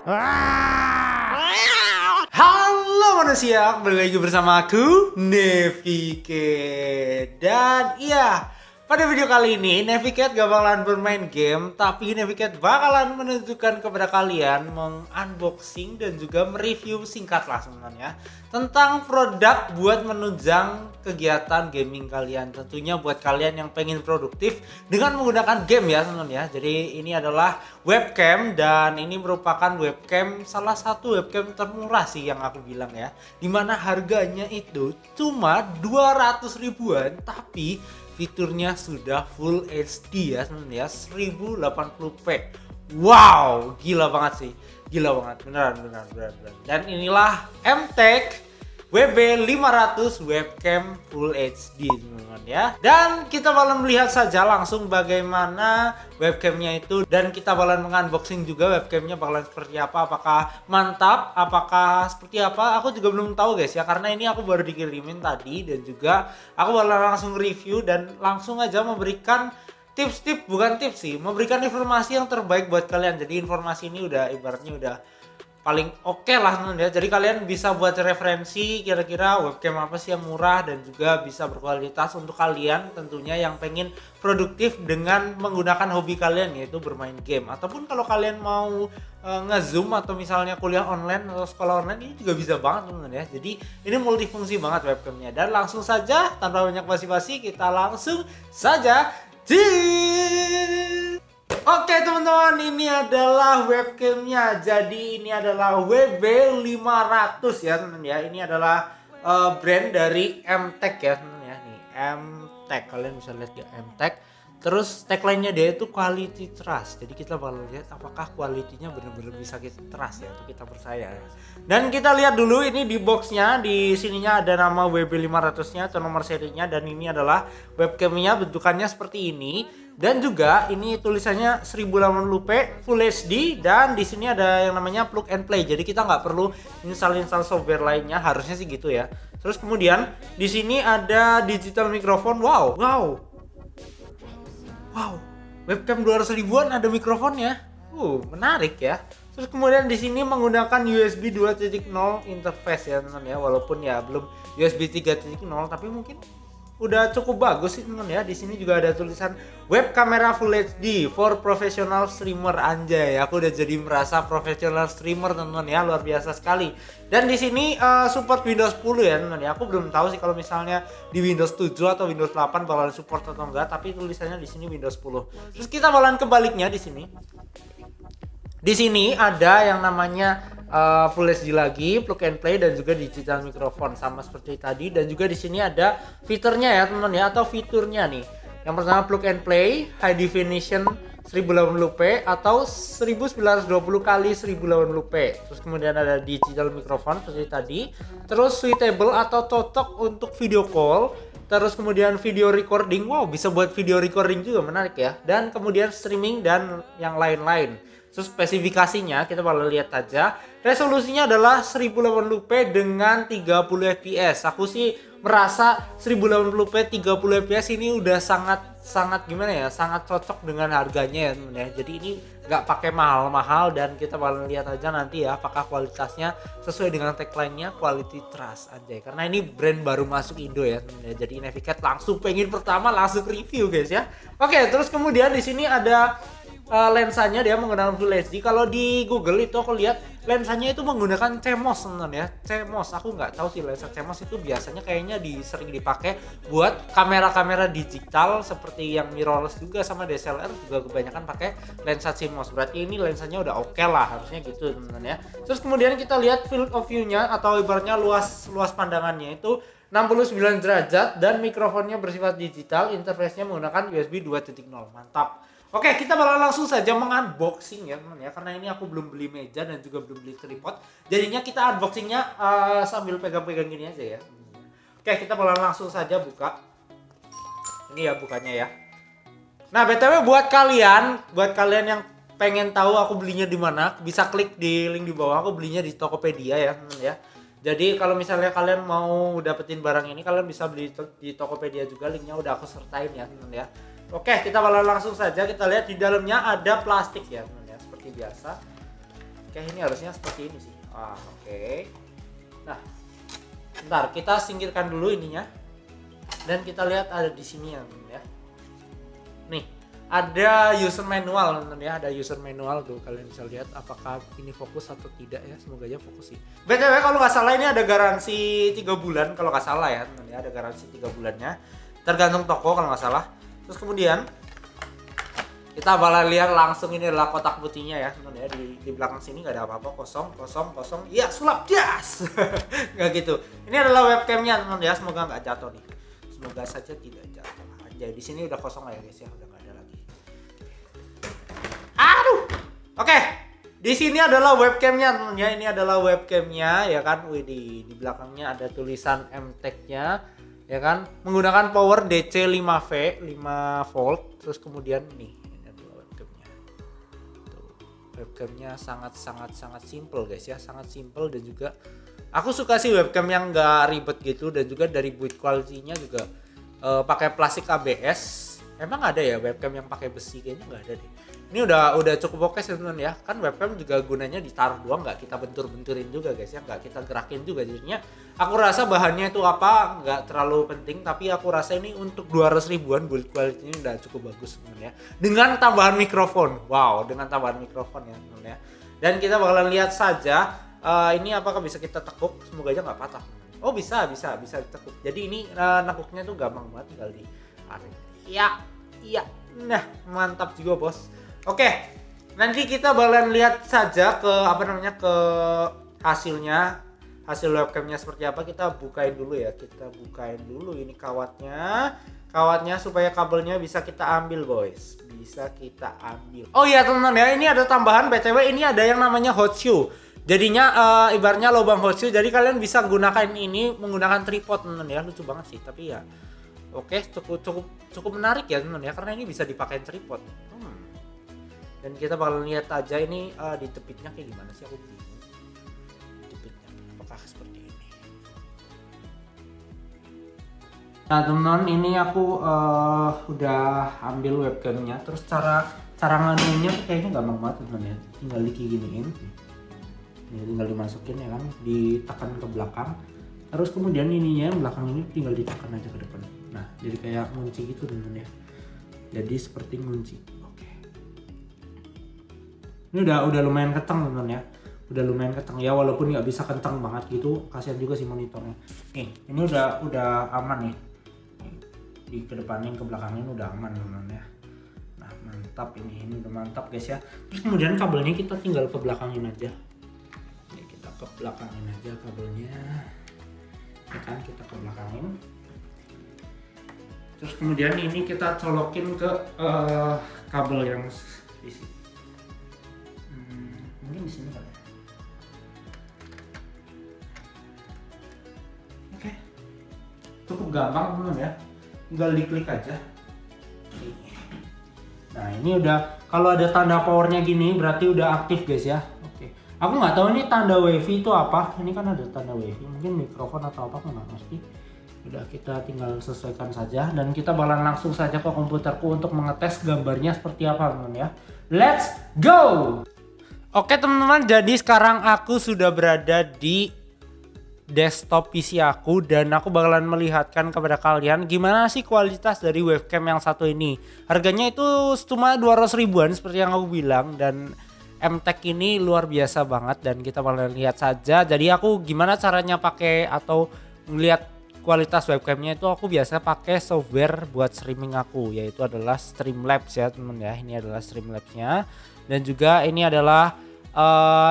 Halo manusia, kembali lagi bersama aku, Nevike. Dan iya, pada video kali ini Nevicat gak bakalan bermain game, tapi Nevicat bakalan menunjukkan kepada kalian mengunboxing dan juga mereview singkat lah sebenarnya tentang produk buat menunjang kegiatan gaming kalian. Tentunya buat kalian yang pengen produktif dengan menggunakan game ya sebenarnya. Jadi ini adalah webcam dan ini merupakan webcam, salah satu webcam termurah sih yang aku bilang ya. Dimana harganya itu cuma 200 ribuan tapi fiturnya sudah Full HD ya sebenarnya 1080p. Wow, gila banget sih. Gila banget, beneran. Dan inilah MTech WB500 webcam Full HD teman-teman ya. Dan kita bakalan melihat saja langsung bagaimana webcamnya itu, dan kita bakalan mengunboxing juga webcamnya bakalan seperti apa, apakah mantap, apakah seperti apa, aku juga belum tahu guys ya, karena ini aku baru dikirimin tadi, dan juga aku bakalan langsung review dan langsung aja memberikan tips-tips, bukan tips sih, memberikan informasi yang terbaik buat kalian. Jadi informasi ini udah ibaratnya udah paling oke lah teman ya. Jadi kalian bisa buat referensi kira-kira webcam apa sih yang murah dan juga bisa berkualitas untuk kalian tentunya yang pengen produktif dengan menggunakan hobi kalian, yaitu bermain game. Ataupun kalau kalian mau nge-zoom atau misalnya kuliah online atau sekolah online, ini juga bisa banget teman ya. Jadi ini multifungsi banget webcamnya. Dan langsung saja tanpa banyak basa-basi kita langsung saja Oke teman-teman, ini adalah webcamnya. Jadi ini adalah WB500 ya teman ya. Ini adalah brand dari MTech ya teman ya. Nih MTech, kalian bisa lihat ya MTech. Terus tagline-nya dia itu quality trust. Jadi kita bakal lihat apakah kualitinya benar-benar bisa kita trust ya, atau kita percaya ya. Dan kita lihat dulu ini di boxnya, di sininya ada nama WB500-nya atau nomor serinya, dan ini adalah webcamnya, bentukannya seperti ini. Dan juga ini tulisannya 1080p Full HD, dan di sini ada yang namanya plug and play. Jadi kita nggak perlu install software lainnya, harusnya sih gitu ya. Terus kemudian di sini ada digital microphone. Wow, webcam 200 ribuan ada mikrofonnya. Menarik ya. Terus kemudian di sini menggunakan USB 2.0 interface ya teman ya. Walaupun ya belum USB 3.0 tapi mungkin udah cukup bagus sih teman ya. Di sini juga ada tulisan web kamera Full HD for professional streamer. Anjay, aku udah jadi merasa professional streamer teman ya, luar biasa sekali. Dan di sini support Windows 10 ya teman ya. Aku belum tahu sih kalau misalnya di Windows 7 atau Windows 8 bakalan support atau enggak, tapi tulisannya di sini Windows 10. Terus kita bakalan kebaliknya di sini. Di sini ada yang namanya Full HD lagi, plug and play, dan juga digital microphone sama seperti tadi. Dan juga di sini ada fiturnya ya teman ya, atau fiturnya nih. Yang pertama plug and play, high definition 1080p atau 1920 x 1080p. Terus kemudian ada digital microphone seperti tadi. Terus suitable atau cocok untuk video call. Terus kemudian video recording, bisa buat video recording juga, menarik ya. Dan kemudian streaming dan yang lain-lain. Terus spesifikasinya kita bakal lihat aja. Resolusinya adalah 1080p dengan 30 fps. Aku sih merasa 1080p 30 fps ini udah sangat gimana ya, sangat cocok dengan harganya ya teman ya. Jadi ini nggak pakai mahal-mahal, dan kita bakal lihat aja nanti ya apakah kualitasnya sesuai dengan tagline-nya quality trust aja. Karena ini brand baru masuk Indo ya teman ya. Jadi Nevicat langsung pengen pertama langsung review guys ya. Oke, terus kemudian di sini ada lensanya, dia menggunakan Full HD. Kalau di Google itu aku lihat lensanya itu menggunakan CMOS teman ya. CMOS, aku nggak tahu sih lensa CMOS itu biasanya kayaknya sering dipakai buat kamera-kamera digital seperti yang mirrorless juga, sama DSLR juga kebanyakan pakai lensa CMOS. Berarti ini lensanya udah oke lah, harusnya gitu teman ya. Terus kemudian kita lihat field of view-nya atau ibaratnya luas pandangannya itu 69 derajat, dan mikrofonnya bersifat digital, interface-nya menggunakan USB 2.0. Mantap. Oke, kita bakal langsung saja mengunboxing ya teman ya, karena ini aku belum beli meja dan juga belum beli tripod. Jadinya kita unboxingnya sambil pegang-pegang gini aja ya. Oke, kita bakal langsung saja buka. Ini ya bukanya ya. Nah, BTW buat kalian yang pengen tahu aku belinya di mana, bisa klik di link di bawah. Aku belinya di Tokopedia ya teman ya. Jadi kalau misalnya kalian mau dapetin barang ini, kalian bisa beli di Tokopedia juga, linknya udah aku sertain ya teman ya. Oke, kita bakal langsung saja kita lihat di dalamnya ada plastik ya teman ya, seperti biasa. Oke, ini harusnya seperti ini sih. Oke. Nah, bentar, kita singkirkan dulu ininya. Dan kita lihat ada di sini ya, teman-teman ya. Nih, ada user manual, teman-teman ya. Ada user manual tuh, kalian bisa lihat apakah ini fokus atau tidak ya. Semoga aja fokus sih. BTW kalau nggak salah ini ada garansi 3 bulan kalau nggak salah ya, teman-teman ya. Ada garansi 3 bulannya. Tergantung toko kalau nggak salah. Terus kemudian kita bakal lihat langsung ini adalah kotak putihnya ya, teman-teman ya. Di belakang sini nggak ada apa-apa, kosong. Ya, sulap jas. Nggak gitu. Ini adalah webcamnya, teman-teman ya. Semoga nggak jatuh nih. Semoga saja tidak jatuh. Jadi di sini udah kosong lah ya guys ya, udah nggak ada lagi. Aduh. Oke. Di sini adalah webcamnya, teman-teman ya. Ini adalah webcamnya ya kan. Wih, di belakangnya ada tulisan MTech-nya ya kan. Menggunakan power DC 5V, 5 volt. Terus kemudian nih, ini adalah webcamnya. Tuh. Webcamnya sangat simple guys ya, sangat simple dan juga aku suka sih webcam yang nggak ribet gitu, dan juga dari build quality-nya juga pakai plastik ABS. Emang ada ya webcam yang pakai besi? Kayaknya nggak ada deh. Ini udah cukup oke sih teman-teman ya. Kan webcam juga gunanya ditaruh doang, nggak kita bentur-benturin juga guys ya, nggak kita gerakin juga. Jadinya aku rasa bahannya itu apa nggak terlalu penting, tapi aku rasa ini untuk 200 ribuan build quality-nya udah cukup bagus teman-teman ya. Dengan tambahan mikrofon. Wow, dengan tambahan mikrofon ya teman-teman ya. Dan kita bakalan lihat saja ini apakah bisa kita tekuk. Semoga aja nggak patah. Oh, bisa ditekuk. Jadi ini nekuknya tuh gampang banget, tinggal ditarik. Iya. Nah, mantap juga bos. Oke, nanti kita bakalan lihat saja ke ke hasilnya, hasil webcamnya seperti apa. Kita bukain dulu ya, ini kawatnya supaya kabelnya bisa kita ambil boys, bisa kita ambil. Oh iya teman-teman ya, ini ada tambahan BTW, ini ada yang namanya hot shoe. Jadinya ibaratnya lubang hot shoe, jadi kalian bisa gunakan ini menggunakan tripod teman-teman ya. Lucu banget sih, tapi ya oke, cukup menarik ya teman-teman ya, karena ini bisa dipakai tripod. Dan kita bakal lihat aja ini di tepitnya kayak gimana sih, aku bingung. Tepitnya apakah seperti ini. Nah teman-teman, ini aku udah ambil webcamnya. Terus cara nganuinnya kayaknya gampang banget teman-teman ya. Tinggal diginiin. Ini tinggal dimasukin ya kan, ditekan ke belakang. Terus kemudian ininya yang belakang ini tinggal ditekan aja ke depan. Nah, jadi kayak ngunci gitu teman-teman ya. Jadi seperti ngunci. Oke. Ini udah lumayan kencang teman-teman ya. Udah lumayan kencang ya, walaupun nggak bisa kencang banget gitu. Kasihan juga sih monitornya. Nih, ini udah aman nih. Di kedepanin ke belakangnya udah aman teman-teman ya. Nah, mantap ini udah mantap guys ya. Terus kemudian kabelnya kita tinggal ke belakangin aja. Ke belakangin aja kabelnya ya kan, kita ke belakangin. Terus kemudian ini kita colokin ke kabel yang di sini. Mungkin di sini kali ya. Oke, cukup gampang teman-teman ya, tinggal diklik aja. Nah ini udah, kalau ada tanda powernya gini berarti udah aktif guys ya. Aku nggak tahu ini tanda wifi itu apa. Ini kan ada tanda wifi, mungkin mikrofon atau apa, aku nggak ngerti. Udah, kita tinggal sesuaikan saja dan kita bakalan langsung saja ke komputerku untuk mengetes gambarnya seperti apa teman-teman ya. Let's go. Oke teman-teman, jadi sekarang aku sudah berada di desktop PC aku dan aku bakalan melihatkan kepada kalian gimana sih kualitas dari webcam yang satu ini. Harganya itu cuma 200 ribuan seperti yang aku bilang, dan MTech ini luar biasa banget dan kita bakal lihat saja. Jadi aku gimana caranya pakai atau melihat kualitas webcamnya, itu aku biasa pakai software buat streaming aku, yaitu adalah Streamlabs ya teman ya. Ini adalah Streamlabs-nya dan juga ini adalah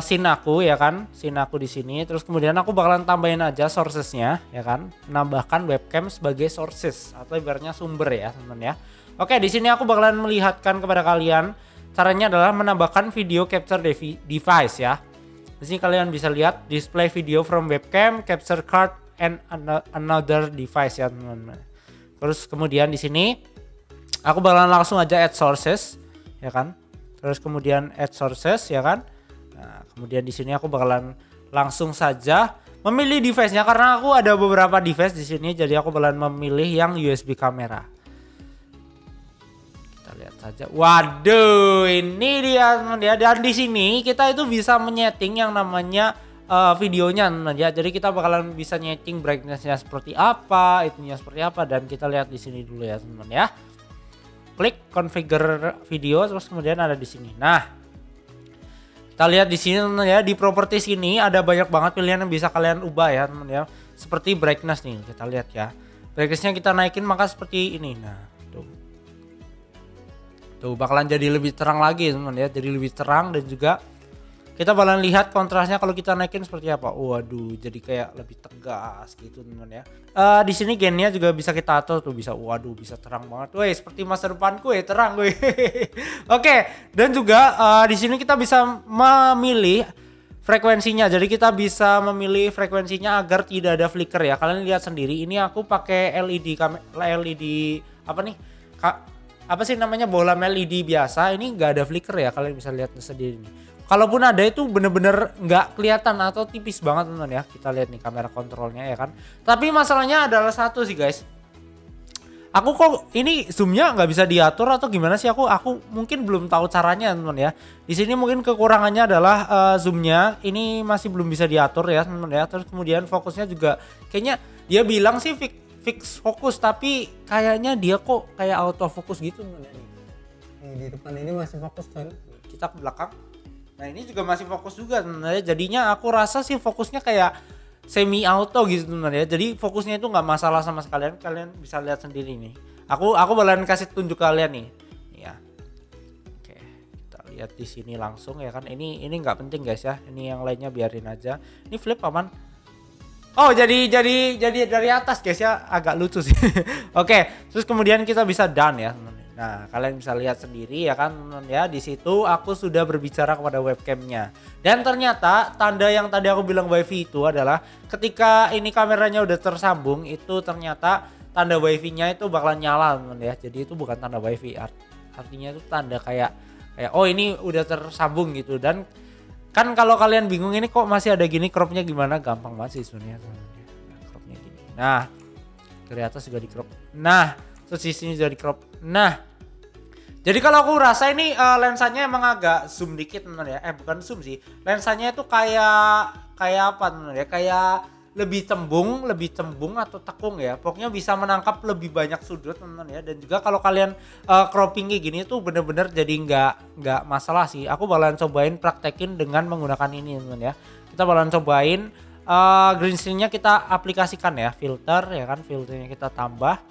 scene aku ya kan, scene aku di sini. Terus kemudian aku bakalan tambahin aja sourcesnya ya kan, menambahkan webcam sebagai sources atau ibaratnya sumber ya teman ya. Oke, di sini aku bakalan melihatkan kepada kalian. Caranya adalah menambahkan video capture device ya. Di sini kalian bisa lihat display video from webcam, capture card, and another device ya teman-teman. Terus kemudian di sini aku bakalan langsung aja add sources ya kan. Terus kemudian add sources ya kan. Nah, kemudian di sini aku bakalan langsung saja memilih device-nya karena aku ada beberapa device di sini. Jadi aku bakalan memilih yang USB kamera. Kita Kita lihat saja. Waduh, ini dia teman ya. Dan di sini kita itu bisa menyeting yang namanya videonya teman ya. Jadi kita bakalan bisa nyeting brightness-nya seperti apa, itunya seperti apa, dan kita lihat di sini dulu ya teman ya. Klik configure video, terus kemudian ada di sini. Nah, kita lihat di sini teman ya, di properties ini ada banyak banget pilihan yang bisa kalian ubah ya teman ya. Seperti brightness nih, kita lihat ya. Brightness-nya kita naikin maka seperti ini. Nah, tuh bakalan jadi lebih terang lagi teman ya, jadi lebih terang, dan juga kita bakalan lihat kontrasnya kalau kita naikin seperti apa. Waduh, jadi kayak lebih tegas gitu teman ya. Di sini gennya juga bisa kita atur tuh, bisa waduh bisa terang banget. Woi, seperti masa depanku ya, terang gue. Oke, dan juga di sini kita bisa memilih frekuensinya. Jadi kita bisa memilih frekuensinya agar tidak ada flicker ya. Kalian lihat sendiri, ini aku pakai LED apa nih? Apa sih namanya, bola LED biasa, ini nggak ada flicker ya, kalian bisa lihat sendiri nih. Kalaupun ada itu bener-bener nggak kelihatan atau tipis banget teman ya. Kita lihat nih kamera kontrolnya ya kan. Tapi masalahnya adalah satu sih guys, aku kok ini zoomnya nggak bisa diatur atau gimana sih, aku mungkin belum tahu caranya teman ya. Di sini mungkin kekurangannya adalah zoomnya ini masih belum bisa diatur ya teman ya. Terus kemudian fokusnya juga kayaknya dia bilang sih fix fokus, tapi kayaknya dia kok kayak auto fokus gitu teman ya. Nih, di depan ini masih fokus kan, kita ke belakang. Nah ini juga masih fokus juga teman ya. Jadinya aku rasa sih fokusnya kayak semi auto gitu teman ya. Jadi fokusnya itu nggak masalah sama sekalian. Kalian bisa lihat sendiri nih. Aku bakalan kasih tunjuk kalian nih. Ya. Oke, kita lihat di sini langsung ya kan. Ini nggak penting guys ya. Ini yang lainnya biarin aja. Ini flip aman. Oh jadi dari atas guys ya, agak lucu sih. Oke, terus kemudian kita bisa done ya teman. Nah, kalian bisa lihat sendiri ya kan ya, di situ aku sudah berbicara kepada webcamnya. Dan ternyata tanda yang tadi aku bilang wifi itu adalah ketika ini kameranya udah tersambung, itu ternyata tanda wifi-nya itu bakalan nyala teman ya. Jadi itu bukan tanda wifi, artinya itu tanda kayak oh ini udah tersambung gitu. Dan kan kalau kalian bingung ini kok masih ada gini, cropnya gimana, gampang banget sih sebenarnya. Cropnya gini. Nah, dari atas juga di crop. Nah, terus di sini juga di crop. Nah, jadi kalau aku rasa ini lensanya emang agak zoom dikit teman ya. Bukan zoom sih. Lensanya itu kayak apa teman ya? Kayak lebih cembung atau tekung ya. Pokoknya bisa menangkap lebih banyak sudut teman ya. Dan juga kalau kalian cropping kayak gini tuh bener-bener jadi nggak masalah sih. Aku bakalan cobain praktekin dengan menggunakan ini teman ya. Kita bakalan cobain green screen-nya kita aplikasikan ya, filter ya kan, filternya kita tambah.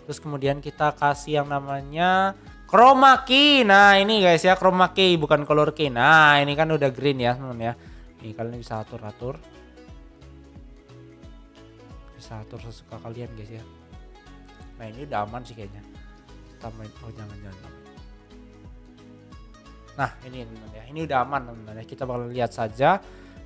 Terus kemudian kita kasih yang namanya chroma key. Nah ini guys ya, chroma key bukan color key. Nah ini kan udah green ya teman ya. Nih kalian bisa atur. Bisa atur sesuka kalian guys ya. Nah ini udah aman sih kayaknya. Kita main, oh jangan. Nah ini teman ya, ini udah aman teman ya. Kita bakal lihat saja.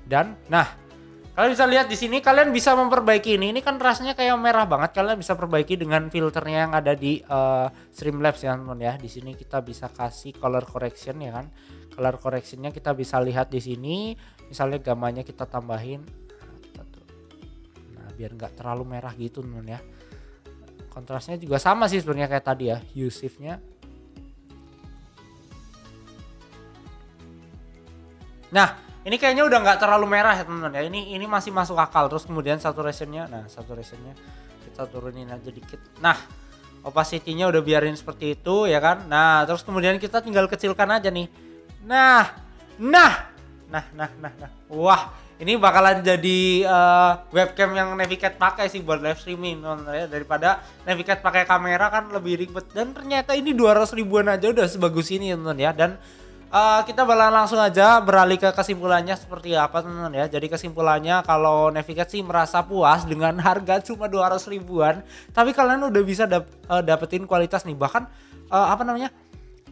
Dan nah kalian bisa lihat di sini, kalian bisa memperbaiki ini. Ini kan rasanya kayak merah banget. Kalian bisa perbaiki dengan filternya yang ada di Streamlabs ya teman ya. Di sini kita bisa kasih color correction ya kan. Color correctionnya kita bisa lihat di sini. Misalnya gamanya kita tambahin. Nah, biar nggak terlalu merah gitu teman ya. Kontrasnya juga sama sih sebenarnya kayak tadi ya. Hue shift-nya. Nah. Ini kayaknya udah nggak terlalu merah ya teman-teman ya. Ini masih masuk akal. Terus kemudian saturationnya, nah saturationnya kita turunin aja dikit. Nah, opacity-nya udah biarin seperti itu ya kan. Nah, terus kemudian kita tinggal kecilkan aja nih. Nah. Wah, ini bakalan jadi webcam yang Navicat pakai sih buat live streaming teman-teman ya. Daripada Navicat pakai kamera kan lebih ribet. Dan ternyata ini 200 ribuan aja udah sebagus ini teman-teman ya. Dan kita bakalan langsung aja beralih ke kesimpulannya seperti apa teman-teman ya. Jadi kesimpulannya kalau Navicat sih merasa puas dengan harga cuma 200 ribuan. Tapi kalian udah bisa dapetin kualitas nih. Bahkan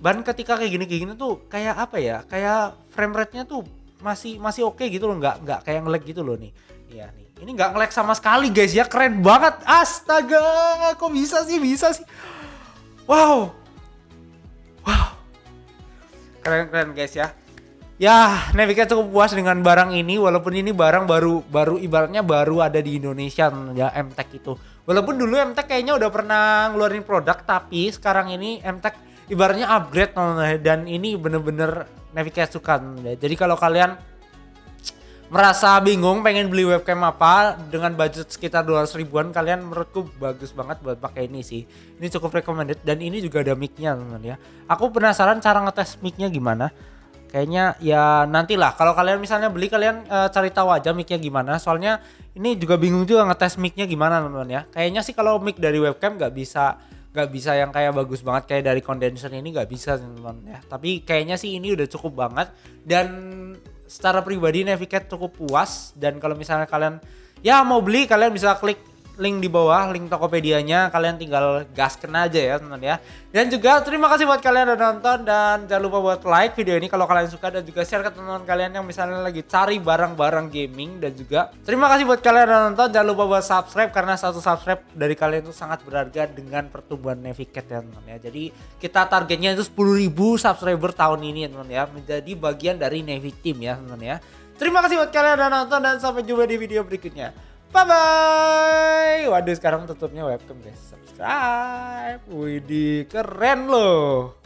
ban ketika kayak gini tuh kayak apa ya? Kayak frame rate-nya tuh masih oke gitu loh, nggak kayak nge-lag gitu loh nih. Iya nih. Ini nggak nge-lag sama sekali guys ya, keren banget. Astaga, kok bisa sih? Wow. Keren guys ya. Ya, Navicat cukup puas dengan barang ini, walaupun ini barang baru ibaratnya baru ada di Indonesia ya, MTech itu. Walaupun dulu MTech kayaknya udah pernah ngeluarin produk, tapi sekarang ini MTech ibaratnya upgrade teman-teman, dan ini bener-bener Navicat suka teman-teman. Jadi kalau kalian merasa bingung pengen beli webcam apa dengan budget sekitar 200 ribuan, kalian menurutku bagus banget buat pakai ini sih. Ini cukup recommended dan ini juga ada mic-nya teman-teman ya. Aku penasaran cara ngetes mic-nya gimana. Kayaknya ya nantilah kalau kalian misalnya beli, kalian cari tahu aja mic-nya gimana. Soalnya ini juga bingung juga ngetes mic-nya gimana teman-teman ya. Kayaknya sih kalau mic dari webcam nggak bisa yang kayak bagus banget kayak dari condenser ini, nggak bisa teman-teman ya. Tapi kayaknya sih ini udah cukup banget, dan secara pribadi Navicat cukup puas. Dan kalau misalnya kalian ya mau beli, kalian bisa klik link di bawah, link Tokopedia-nya, kalian tinggal gasken aja ya teman ya. Dan juga terima kasih buat kalian udah nonton, dan jangan lupa buat like video ini kalau kalian suka, dan juga share ke teman-teman kalian yang misalnya lagi cari barang-barang gaming. Dan juga terima kasih buat kalian udah nonton, jangan lupa buat subscribe karena satu subscribe dari kalian itu sangat berharga dengan pertumbuhan Navicat ya teman ya. Jadi kita targetnya itu 10.000 subscriber tahun ini ya teman ya, menjadi bagian dari Navi Team ya teman ya. Terima kasih buat kalian udah nonton, dan sampai jumpa di video berikutnya. Bye bye. Waduh, sekarang tutupnya webcam guys. Subscribe. Widih, keren loh.